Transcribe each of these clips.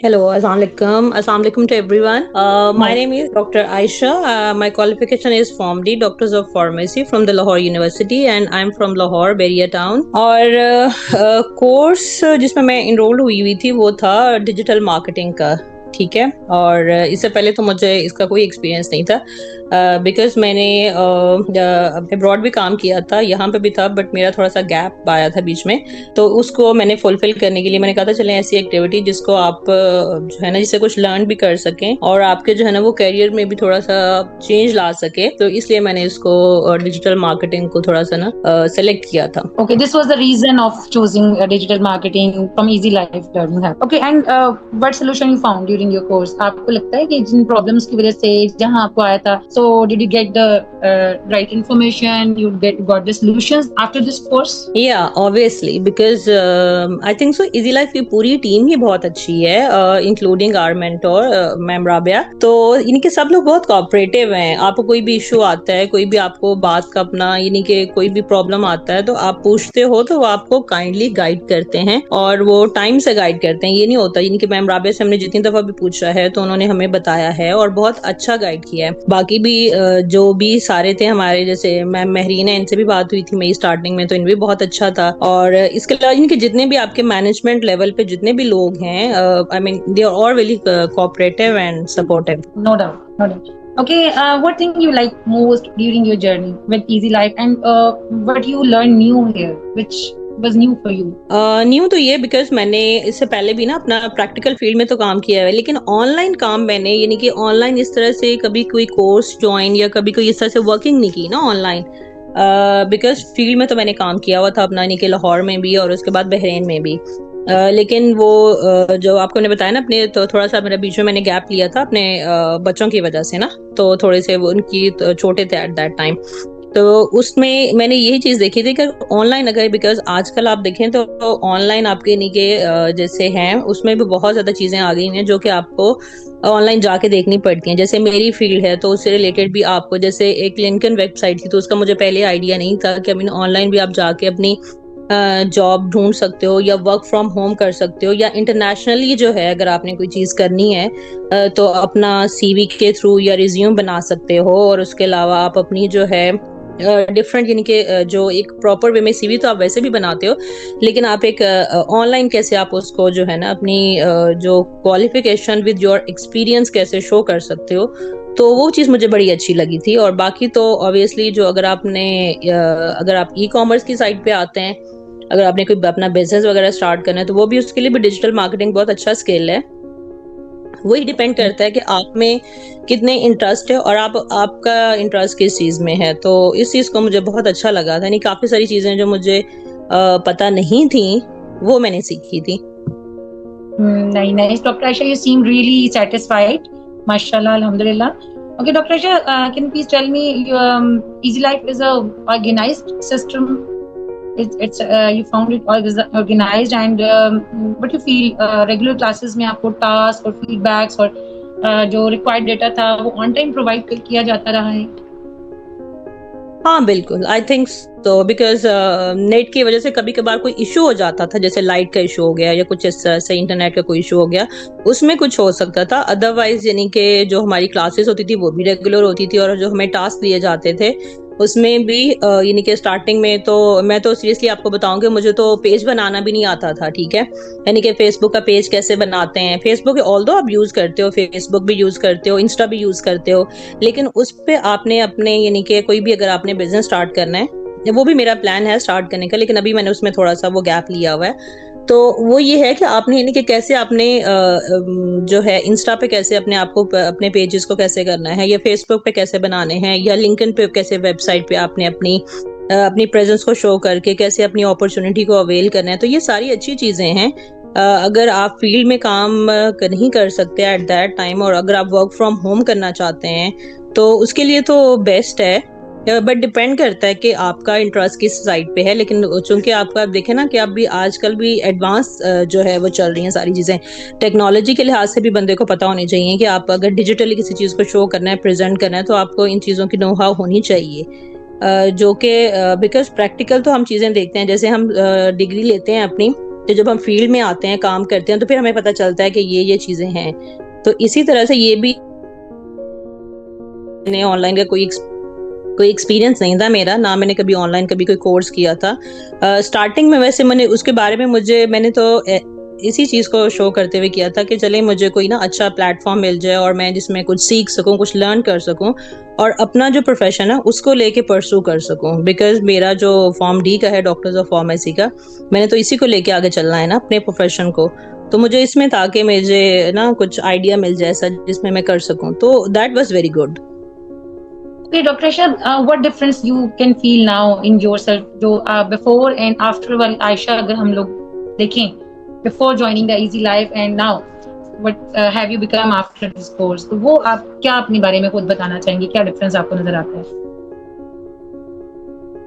Hello, Assalamu alaikum to everyone. My Right. name is Dr. Aisha. My qualification is PharmD, Doctors of Pharmacy from the Lahore University, and I'm from Lahore, Beria town. और course जिसमें मैं enrolled हुई थी वो था digital marketing का। ठीक है। और इससे पहले तो मुझे इसका कोई एक्सपीरियंस नहीं था, बिकॉज मैंने अब्रॉड भी काम किया था, यहाँ पे भी था, बट मेरा थोड़ा सा गैप आया था बीच में। तो उसको मैंने फुलफिल करने के लिए मैंने कहा था चलें ऐसी एक्टिविटी जिसको आप जो है ना, जिससे कुछ लर्न भी कर सकें और आपके जो है ना वो करियर में भी थोड़ा सा चेंज ला सके, तो इसलिए मैंने इसको डिजिटल मार्केटिंग को थोड़ा सा ना सेलेक्ट किया था। Okay, this was the reason of choosing digital marketing from Easy Life Learning Hub. Okay, and what solution you found during your course? आपको लगता है कि जिन problems की वजह से जहाँ आपको आया था, so did you get the right information? You got the solutions after this course? Yeah, obviously, because I think so. Easy Life की पूरी टीम ही बहुत अच्छी है, including our mentor ma'am Rabia. तो इनके सब लोग बहुत कोऑपरेटिव हैं। आपको कोई भी इशू आता है, कोई भी आपको बात का अपना यानी कि कोई भी प्रॉब्लम आता है तो आप पूछते हो तो वो आपको काइंडली गाइड करते हैं और वो टाइम से गाइड करते हैं। ये नहीं होता, यानी कि मैम राबिया से हमने जितनी दफा भी पूछा है तो उन्होंने हमें बताया है और बहुत अच्छा गाइड किया है। बाकी भी जो भी सारे थे हमारे, जैसे मैम महरीन है, इनसे भी बात हुई थी मेरी स्टार्टिंग में, तो इन भी बहुत अच्छा था। और इसके अलावा इनके जितने भी आपके मैनेजमेंट लेवल पे जितने भी लोग हैं, I mean they are all very cooperative and supportive. No doubt, no doubt. Okay, what thing you like most during your journey with Easy Life, and what you learned new here, which was new for you? New तो ये, because मैंने इससे पहले भी ना अपना practical field में तो काम किया है, लेकिन ऑनलाइन काम मैंने यानी कि ऑनलाइन इस तरह से कभी कोई कोर्स ज्वाइन या कभी कोई इस तरह से वर्किंग नहीं की ना ऑनलाइन। बिकॉज फील्ड में तो मैंने काम किया हुआ था अपना, यानी कि लाहौर में भी और उसके बाद बहरीन में भी। लेकिन वो जो आपको मैंने बताया ना अपने, तो थोड़ा सा मेरा बीच में मैंने गैप लिया था अपने बच्चों की वजह से ना, तो थोड़े से वो उनकी छोटे थे एट दैट टाइम। तो उसमें मैंने यही चीज देखी थी कि ऑनलाइन अगर, बिकॉज आजकल आप देखें तो ऑनलाइन आपके नीचे जैसे हैं उसमें भी बहुत ज्यादा चीजें आ गई हैं जो कि आपको ऑनलाइन जाके देखनी पड़ती हैं। जैसे मेरी फील्ड है तो उससे रिलेटेड भी आपको, जैसे एक लिंक्डइन वेबसाइट थी तो उसका मुझे पहले आइडिया नहीं था कि अभी ऑनलाइन भी आप जाके अपनी जॉब ढूंढ सकते हो या वर्क फ्रॉम होम कर सकते हो, या इंटरनेशनली जो है अगर आपने कोई चीज करनी है तो अपना सीवी के थ्रू या रिज्यूम बना सकते हो। और उसके अलावा आप अपनी जो है डिफरेंट यानी कि जो एक प्रॉपर वे में सीवी तो आप वैसे भी बनाते हो, लेकिन आप एक ऑनलाइन कैसे आप उसको जो है ना अपनी जो क्वालिफिकेशन विद योर एक्सपीरियंस कैसे शो कर सकते हो, तो वो चीज मुझे बड़ी अच्छी लगी थी। और बाकी तो ऑब्वियसली जो अगर अगर आप ई कॉमर्स की साइट पे आते हैं, अगर आपने कोई अपना बिजनेस वगैरह स्टार्ट करना है तो वो भी, उसके लिए भी डिजिटल मार्केटिंग बहुत अच्छा स्किल है। वही डिपेंड करता है कि आप में कितने इंटरेस्ट है और आपका इंटरेस्ट किस चीज में है। तो इस चीज को मुझे बहुत अच्छा लगा था, यानी काफी सारी चीजें जो मुझे पता नहीं थी वो मैंने सीखी थी। Nice, Dr. Aisha. You seem really satisfied. Mashallah, Alhamdulillah. Okay, Dr. Aisha, can you please tell me, Easy Life is a organized system. It's you found it organized, and what you feel regular classes में आपको task और feedbacks और जो required data था वो on time provide किया जाता रहा है? हाँ बिल्कुल, आई थिंक तो, बिकॉज नेट की वजह से कभी कभार कोई इशू हो जाता था, जैसे लाइट का इशू हो गया या कुछ इस तरह से इंटरनेट का कोई इशू हो गया, उसमें कुछ हो सकता था। अदरवाइज यानी कि जो हमारी क्लासेस होती थी वो भी रेगुलर होती थी, और जो हमें टास्क दिए जाते थे उसमें भी यानी कि स्टार्टिंग में तो मैं तो सीरियसली आपको बताऊं कि मुझे तो पेज बनाना भी नहीं आता था। ठीक है, यानी कि फेसबुक का पेज कैसे बनाते हैं, फेसबुक ऑल्दो आप यूज करते हो, फेसबुक भी यूज करते हो, इंस्टा भी यूज करते हो, लेकिन उस पे आपने अपने यानी कि कोई भी अगर आपने बिजनेस स्टार्ट करना है, वो भी मेरा प्लान है स्टार्ट करने का, लेकिन अभी मैंने उसमें थोड़ा सा वो गैप लिया हुआ है। तो वो ये है कि आपने यानी कि कैसे आपने जो है इंस्टा पे कैसे अपने आप को अपने पेजेस को कैसे करना है, या फेसबुक पे कैसे बनाने हैं, या लिंक्डइन पे कैसे वेबसाइट पे आपने अपनी प्रेजेंस को शो करके कैसे अपनी अपॉर्चुनिटी को अवेल करना है। तो ये सारी अच्छी चीजें हैं। अगर आप फील्ड में काम नहीं कर सकते एट दैट टाइम, और अगर आप वर्क फ्रॉम होम करना चाहते हैं तो उसके लिए तो बेस्ट है, बट डिपेंड करता है कि आपका इंटरेस्ट किस साइड पे है। लेकिन चूंकि आपका आप देखें ना कि आप भी आजकल भी एडवांस जो है वो चल रही हैं सारी चीजें, टेक्नोलॉजी के लिहाज से भी बंदे को पता होनी चाहिए कि आप अगर डिजिटली किसी चीज को शो करना है, प्रेजेंट करना है, तो आपको इन चीजों की नो हाउ होनी चाहिए। जो कि बिकॉज प्रैक्टिकल तो हम चीजें देखते हैं, जैसे हम डिग्री लेते हैं अपनी, तो जब हम फील्ड में आते हैं, काम करते हैं, तो फिर हमें पता चलता है कि ये चीजें हैं। तो इसी तरह से ये भी ऑनलाइन का कोई एक्सपीरियंस नहीं था मेरा, ना मैंने कभी ऑनलाइन कभी कोई कोर्स किया था। स्टार्टिंग में वैसे मैंने उसके बारे में मैंने तो इसी चीज को शो करते हुए किया था कि चले मुझे कोई ना अच्छा प्लेटफॉर्म मिल जाए और मैं जिसमें कुछ सीख सकूं, कुछ लर्न कर सकूं और अपना जो प्रोफेशन है उसको लेके परसू कर सकूं। बिकॉज मेरा जो फॉर्म डी का है, डॉक्टर्स ऑफ फार्मेसी का, मैंने तो इसी को लेके आगे चलना है ना अपने प्रोफेशन को। तो मुझे इसमें ताकि मुझे ना कुछ आइडिया मिल जाए ऐसा जिसमें मैं कर सकूं, तो that was very good. Okay, Dr. Aisha, what difference you can feel now in yourself, जो before and after वाली आयशा अगर हम लोग देखें, before joining the Easy Life and now, what have you become after this course? तो वो आप क्या अपने बारे में खुद बताना चाहेंगे, क्या डिफरेंस आपको नजर आता है?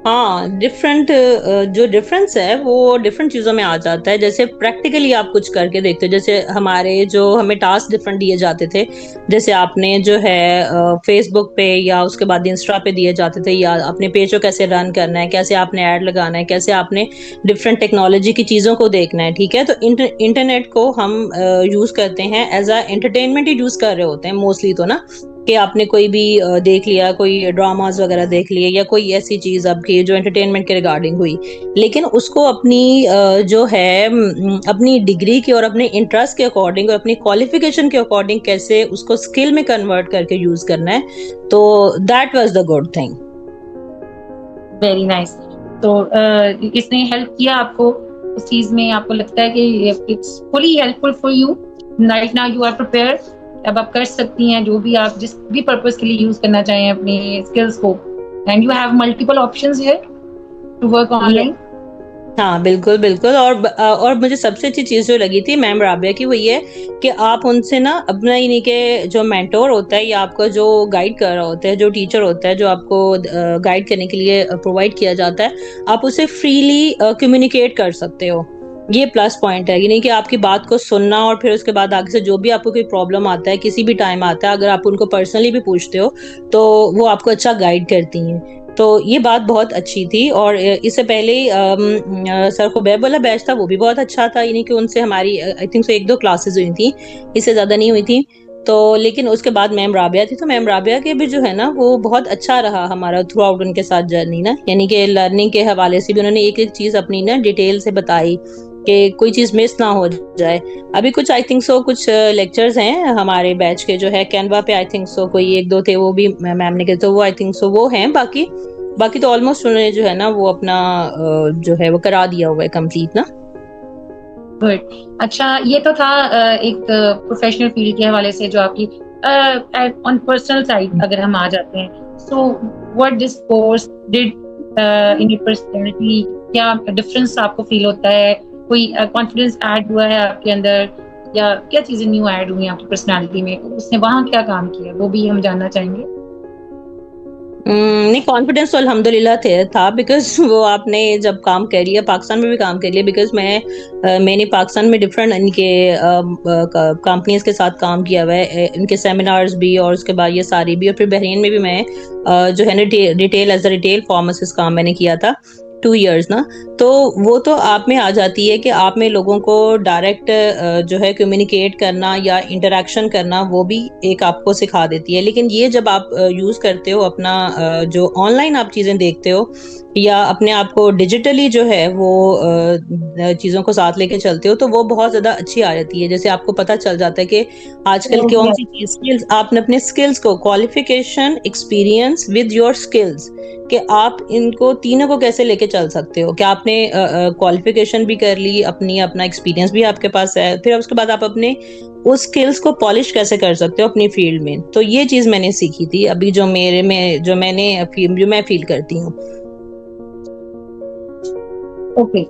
हाँ, जो डिफरेंस है वो डिफरेंट चीजों में आ जाता है। जैसे प्रैक्टिकली आप कुछ करके देखते हो, जैसे हमें टास्क डिफरेंट दिए जाते थे। जैसे आपने जो है फेसबुक पे या उसके बाद इंस्टा पे दिए जाते थे, या अपने पेज को कैसे रन करना है, कैसे आपने ऐड लगाना है, कैसे आपने डिफरेंट टेक्नोलॉजी की चीजों को देखना है। ठीक है, तो इंटरनेट को हम यूज करते हैं एज अ एंटरटेनमेंट ही यूज कर रहे होते हैं मोस्टली, तो ना कि आपने कोई भी देख लिया, कोई ड्रामास वगैरह देख लिए, या कोई ऐसी चीज आपकी जो एंटरटेनमेंट के रिगार्डिंग हुई, लेकिन उसको अपनी जो है अपनी डिग्री के और अपने इंटरेस्ट के अकॉर्डिंग और अपनी क्वालिफिकेशन के अकॉर्डिंग कैसे उसको स्किल में कन्वर्ट करके यूज करना है। तो that was the good thing. Very nice. तो इसने हेल्प किया आपको उस चीज में? आपको लगता है कि it's fully helpful for you right now? You are prepared, अब आप कर सकती हैं जो भी आप जिस भी पर्पस के लिए यूज करना चाहें अपने स्किल्स को, and you have multiple options here to work online. हाँ, बिल्कुल बिल्कुल। और मुझे सबसे अच्छी चीज जो लगी थी मैम राबिया की, वो ये कि आप उनसे ना अपना इन्हीं के जो मेंटोर होता है या आपका जो गाइड कर रहा होता है, जो टीचर होता है, जो आपको गाइड करने के लिए प्रोवाइड किया जाता है, आप उसे फ्रीली कम्युनिकेट कर सकते हो। ये प्लस पॉइंट है, ये नहीं कि आपकी बात को सुनना और फिर उसके बाद आगे से जो भी आपको कोई प्रॉब्लम आता है, किसी भी टाइम आता है, अगर आप उनको पर्सनली भी पूछते हो तो वो आपको अच्छा गाइड करती हैं। तो ये बात बहुत अच्छी थी। और इससे पहले सर खुबैब वाला बैच था, वो भी बहुत अच्छा था, यानी कि उनसे हमारी आई थिंक सो 1-2 क्लासेस हुई थी, इससे ज्यादा नहीं हुई थी। तो लेकिन उसके बाद मैम राबिया थी, तो मैम राबिया के भी जो है ना वो बहुत अच्छा रहा हमारा थ्रू आउट उनके साथ जर्नी ना, यानी कि लर्निंग के हवाले से भी उन्होंने एक एक चीज अपनी ना डिटेल से बताई कि कोई चीज मिस ना हो जाए। अभी कुछ आई थिंक सो कुछ लेक्चर्स हैं हमारे बैच के जो है कैनवा पे, आई थिंक सो कोई 1-2 थे, वो भी मैम ने कहे, तो वो आई थिंक सो वो हैं। बाकी बाकी तो ऑलमोस्ट उन्होंने जो है ना वो अपना जो है वो करा दिया हुआ है कंप्लीट ना। गुड। अच्छा, ये तो था एक प्रोफेशनल फील्ड के हवाले से जो आपकी। ऑन पर्सनल साइड अगर हम आ जाते हैं, so what this course did in your personality? क्या डिफरेंस आपको फील होता है? कोई कॉन्फिडेंस ऐड हुआ है आपके अंदर, या क्या चीजें न्यू ऐड हुई आपकी पर्सनैलिटी में? उसने वहाँ क्या काम किया, वो भी हम जानना चाहेंगे। नहीं, कॉन्फिडेंस तो अल्हम्दुलिल्लाह था, बिकॉज वो आपने जब काम कर लिया, पाकिस्तान में भी काम कर लिया, बिकॉज मैंने पाकिस्तान में डिफरेंट इनके कंपनीज के साथ काम किया हुआ है, इनके सेमिनार्स भी और उसके बाद ये सारी भी, और फिर बहरीन में भी मैं जो है ना retail as a retail pharmacist काम मैंने किया था 2 इयर्स ना। तो वो तो आप में आ जाती है कि आप में लोगों को डायरेक्ट जो है कम्युनिकेट करना या इंटरेक्शन करना, वो भी एक आपको सिखा देती है। लेकिन ये जब आप यूज करते हो अपना जो ऑनलाइन आप चीजें देखते हो या अपने आप को डिजिटली जो है वो चीजों को साथ लेके चलते हो, तो वो बहुत ज्यादा अच्छी आ जाती है। जैसे आपको पता चल जाता है कि आजकल कौन सी चीज स्किल्स, आपने अपने स्किल्स को qualification, experience with your skills, कि आप इनको तीनों को कैसे लेके चल सकते हो। कि आपने क्वालिफिकेशन भी कर ली अपनी, अपना एक्सपीरियंस भी आपके पास है, फिर उसके बाद आप अपने उस स्किल्स को पॉलिश कैसे कर सकते हो अपनी फील्ड में। तो ये चीज मैंने सीखी थी अभी जो मेरे में जो मैं फील करती हूँ। ओके।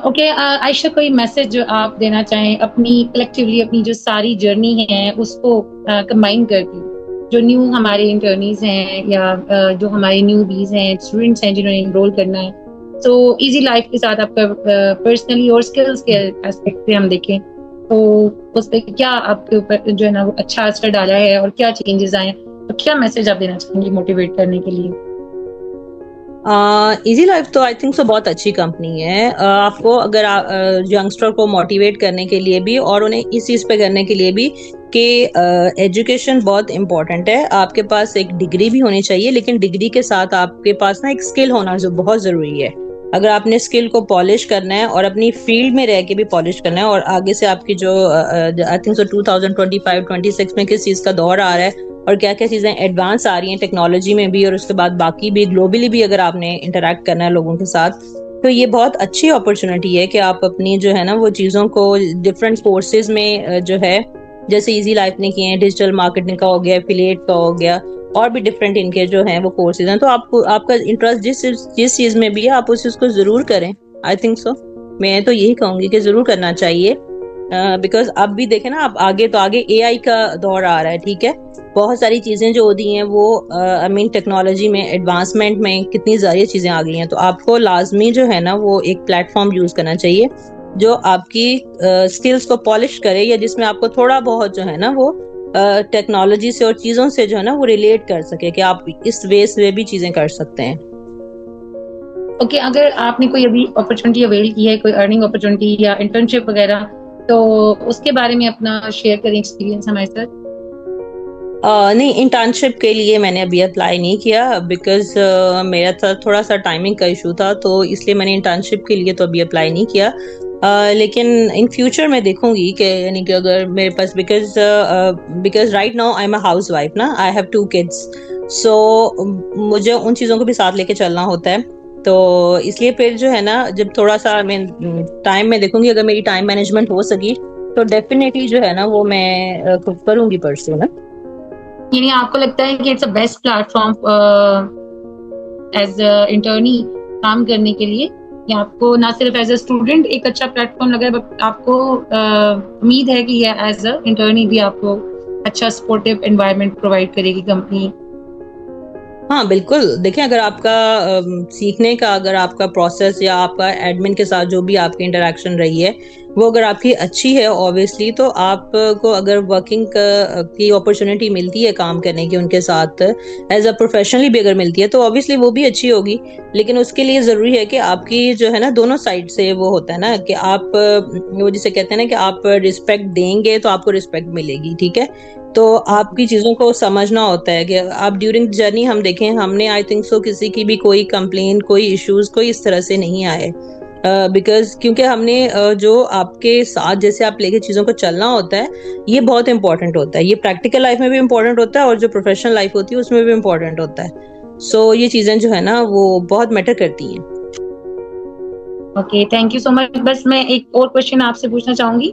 ओके आयशा, कोई मैसेज जो आप देना चाहें अपनी कलेक्टिवली, अपनी जो सारी जर्नी है उसको कंबाइन करके, जो न्यू हमारे इंटर्नीज हैं या जो हमारे न्यू बीज हैं, स्टूडेंट्स हैं जिन्होंने इनरोल करना है, तो इजी लाइफ के साथ आपका पर्सनली और स्किल्स के एस्पेक्ट से हम देखें तो उस पर क्या आपके ऊपर जो है ना वो अच्छा असर डाला है और क्या चेंजेस आए, तो क्या मैसेज आप देना चाहेंगे मोटिवेट करने के लिए? इजी लाइफ तो आई थिंक सो बहुत अच्छी कंपनी है। आपको अगर यंगस्टर को मोटिवेट करने के लिए भी और उन्हें इस चीज पे करने के लिए भी कि एजुकेशन बहुत इंपॉर्टेंट है। आपके पास एक डिग्री भी होनी चाहिए, लेकिन डिग्री के साथ आपके पास ना एक स्किल होना जो बहुत जरूरी है। अगर आपने स्किल को पॉलिश करना है और अपनी फील्ड में रह के भी पॉलिश करना है, और आगे से आपकी जो आई थिंक सो 2025-26 में किस चीज का दौर आ रहा है और क्या क्या चीजें एडवांस आ रही हैं टेक्नोलॉजी में भी, और उसके बाद बाकी भी ग्लोबली भी अगर आपने इंटरेक्ट करना है लोगों के साथ, तो ये बहुत अच्छी अपॉर्चुनिटी है कि आप अपनी जो है ना वो चीजों को डिफरेंट कोर्सेज में जो है, जैसे इजी लाइफ ने किए हैं, डिजिटल मार्केटिंग का हो गया, एफिलिएट का हो गया, और भी डिफरेंट इनके जो हैं वो कोर्सेज हैं। तो आपको आपका इंटरेस्ट जिस चीज में भी है आप उस चीज को जरूर करें। आई थिंक सो मैं तो यही कहूंगी कि जरूर करना चाहिए। बिकॉज अब भी देखें ना, अब आगे तो आगे एआई का दौर आ रहा है, ठीक है। बहुत सारी चीजें जो होती हैं वो आई मीन टेक्नोलॉजी में एडवांसमेंट में कितनी सारी चीजें आ गई हैं, तो आपको लाजमी जो है ना वो एक प्लेटफॉर्म यूज करना चाहिए जो आपकी स्किल्स को पॉलिश करे, या जिसमें आपको थोड़ा बहुत जो है ना वो टेक्नोलॉजी से और चीजों से जो है ना वो रिलेट कर सके कि आप इस वे से भी चीजें कर सकते हैं। ओके, अगर आपने कोई अभी अपॉर्चुनिटी अवेल की है, कोई अर्निंग अपॉर्चुनिटी या इंटर्नशिप वगैरह, तो उसके बारे में अपना शेयर करें एक्सपीरियंस हमारे साथ। नहीं, इंटर्नशिप के लिए मैंने अभी अप्लाई नहीं किया बिकॉज मेरा थोड़ा सा टाइमिंग का इशू था, तो इसलिए मैंने इंटर्नशिप के लिए तो अभी अप्लाई नहीं किया। लेकिन इन फ्यूचर मैं देखूंगी कि यानी कि अगर मेरे पास, because right now I am a housewife ना, आई हैव 2 किड्स, सो मुझे उन चीज़ों को भी साथ लेके चलना होता है। तो इसलिए फिर जो है ना, जब थोड़ा सा मैं टाइम में देखूंगी, अगर मेरी टाइम मैनेजमेंट हो सकी तो डेफिनेटली जो है ना वो मैं करूंगी परसू ना। यानी आपको लगता है कि it's a best platform as internee काम करने के लिए, या आपको ना सिर्फ एज अ स्टूडेंट एक अच्छा प्लेटफॉर्म लगा है, बट आपको उम्मीद है कि ये एज अ इंटर्नी भी आपको अच्छा सपोर्टिव एनवायरनमेंट प्रोवाइड करेगी कंपनी? हाँ बिल्कुल, देखें अगर आपका सीखने का, अगर आपका प्रोसेस या आपका एडमिन के साथ जो भी आपकी इंटरेक्शन रही है वो अगर आपकी अच्छी है ऑब्वियसली, तो आपको अगर वर्किंग की अपॉर्चुनिटी मिलती है काम करने की उनके साथ एज अ प्रोफेशनली भी अगर मिलती है तो ऑब्वियसली वो भी अच्छी होगी। लेकिन उसके लिए जरूरी है कि आपकी जो है ना दोनों साइड से वो होता है ना कि आप वो जिसे कहते हैं ना कि आप रिस्पेक्ट देंगे तो आपको रिस्पेक्ट मिलेगी, ठीक है। तो आपकी चीजों को समझना होता है कि आप ड्यूरिंग जर्नी, हम देखें हमने आई थिंक सो किसी की भी कोई कंप्लेन, कोई इश्यूज कोई इस तरह से नहीं आए, बिकॉज क्योंकि हमने जो आपके साथ जैसे आप लेके चीजों को चलना होता है, ये बहुत इंपॉर्टेंट होता है। ये प्रैक्टिकल लाइफ में भी इंपॉर्टेंट होता है और जो प्रोफेशनल लाइफ होती है उसमें भी इंपॉर्टेंट होता है। सो ये चीजें जो है ना वो बहुत मैटर करती हैं। Okay, thank you so much. बस मैं एक और क्वेश्चन आपसे पूछना चाहूंगी,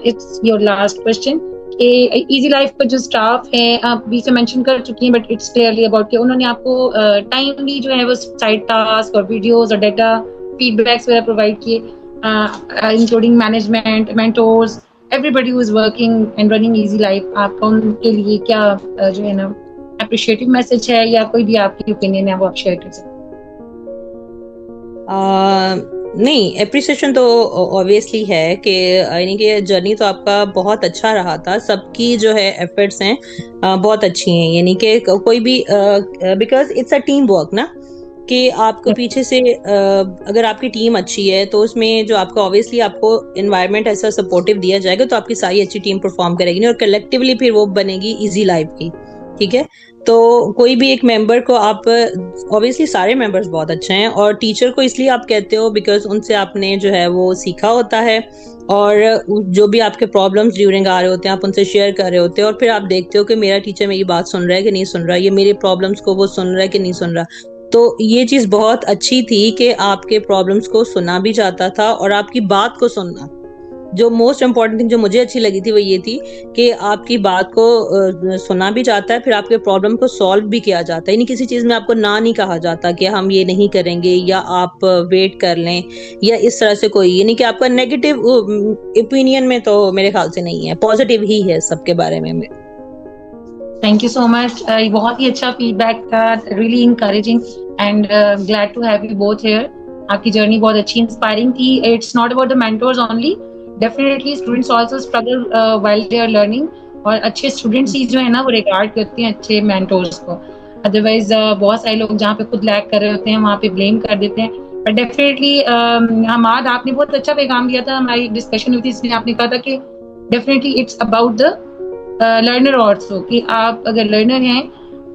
it's your last question. Easy life का जो स्टाफ है, आप बीच में मेंशन कर चुकी हैं, बट इट्स क्लियरली अबाउट कि उन्होंने आपको टाइमली जो है वो साइड टास्क और वीडियोस और डेटा फीडबैक्स वगैरह प्रोवाइड किए, including management, mentors, everybody who is working and running easy life. आपका उनके लिए क्या जो है ना अप्रिशिएटिव मैसेज है, या कोई भी आपकी ओपिनियन है वो आप शेयर कर सकते हैं? नहीं, एप्रिसिएशन तो ऑब्वियसली है कि यानी कि जर्नी तो आपका बहुत अच्छा रहा था, सबकी जो है एफर्ट्स हैं बहुत अच्छी हैं, यानी कि कोई भी because it's a team work ना, कि आपको पीछे से अगर आपकी टीम अच्छी है तो उसमें जो आपका ऑब्वियसली आपको एनवायरनमेंट ऐसा सपोर्टिव दिया जाएगा तो आपकी सारी अच्छी टीम परफॉर्म करेगी और कलेक्टिवली फिर वो बनेगी इजी लाइफ की, ठीक है। तो कोई भी एक मेंबर को आप, ऑब्वियसली सारे मेंबर्स बहुत अच्छे हैं, और टीचर को इसलिए आप कहते हो बिकॉज उनसे आपने जो है वो सीखा होता है, और जो भी आपके प्रॉब्लम्स ड्यूरिंग आ रहे होते हैं आप उनसे शेयर कर रहे होते हैं, और फिर आप देखते हो कि मेरा टीचर मेरी बात सुन रहा है कि नहीं सुन रहा, ये मेरे प्रॉब्लम्स को वो सुन रहा है कि नहीं सुन रहा। तो ये चीज बहुत अच्छी थी कि आपके प्रॉब्लम्स को सुना भी जाता था और आपकी बात को सुनना। जो मोस्ट इम्पोर्टेंट थिंग जो मुझे अच्छी लगी थी वो ये थी कि आपकी बात को सुना भी जाता है, फिर आपके प्रॉब्लम को सॉल्व भी किया जाता है, यानी किसी चीज में आपको ना नहीं कहा जाता कि हम ये नहीं करेंगे या आप वेट कर लें या इस तरह से कोई, यानी कि आपका नेगेटिव ओपिनियन में तो मेरे ख्याल से नहीं है, पॉजिटिव ही है सबके बारे में। थैंक यू सो मच, बहुत ही अच्छा फीडबैक था, really encouraging and glad to have you both here. आपकी जर्नी बहुत अच्छी इंस्पायरिंग थी। It's not about the mentors only, definitely students also struggle while they are learning, और अच्छे स्टूडेंट्स ही जो है ना वो रिगार्ड करते हैं अच्छे मेंटोर्स को। अदरवाइज बहुत सारे लोग जहाँ पे खुद लैग कर रहे होते हैं वहाँ पे ब्लेम कर देते हैं। बट डेफिनेटली हमाद, आपने बहुत अच्छा पैगाम दिया था, हमारी डिस्कशन हुई थी इसमें आपने कहा था कि definitely it's about the learner also, कि आप अगर लर्नर हैं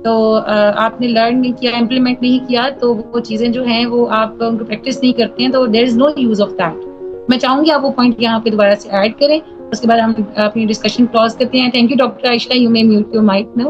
तो आपने लर्न नहीं किया, इम्प्लीमेंट नहीं किया, तो वो चीज़ें जो हैं वो आप उनको प्रैक्टिस नहीं करते हैं, तो there is no use of that. मैं चाहूंगी आप वो पॉइंट यहाँ पे दोबारा से ऐड करें, उसके बाद हम अपनी डिस्कशन क्लोज करते हैं। Thank you doctor Ayesha, you may mute your mic now.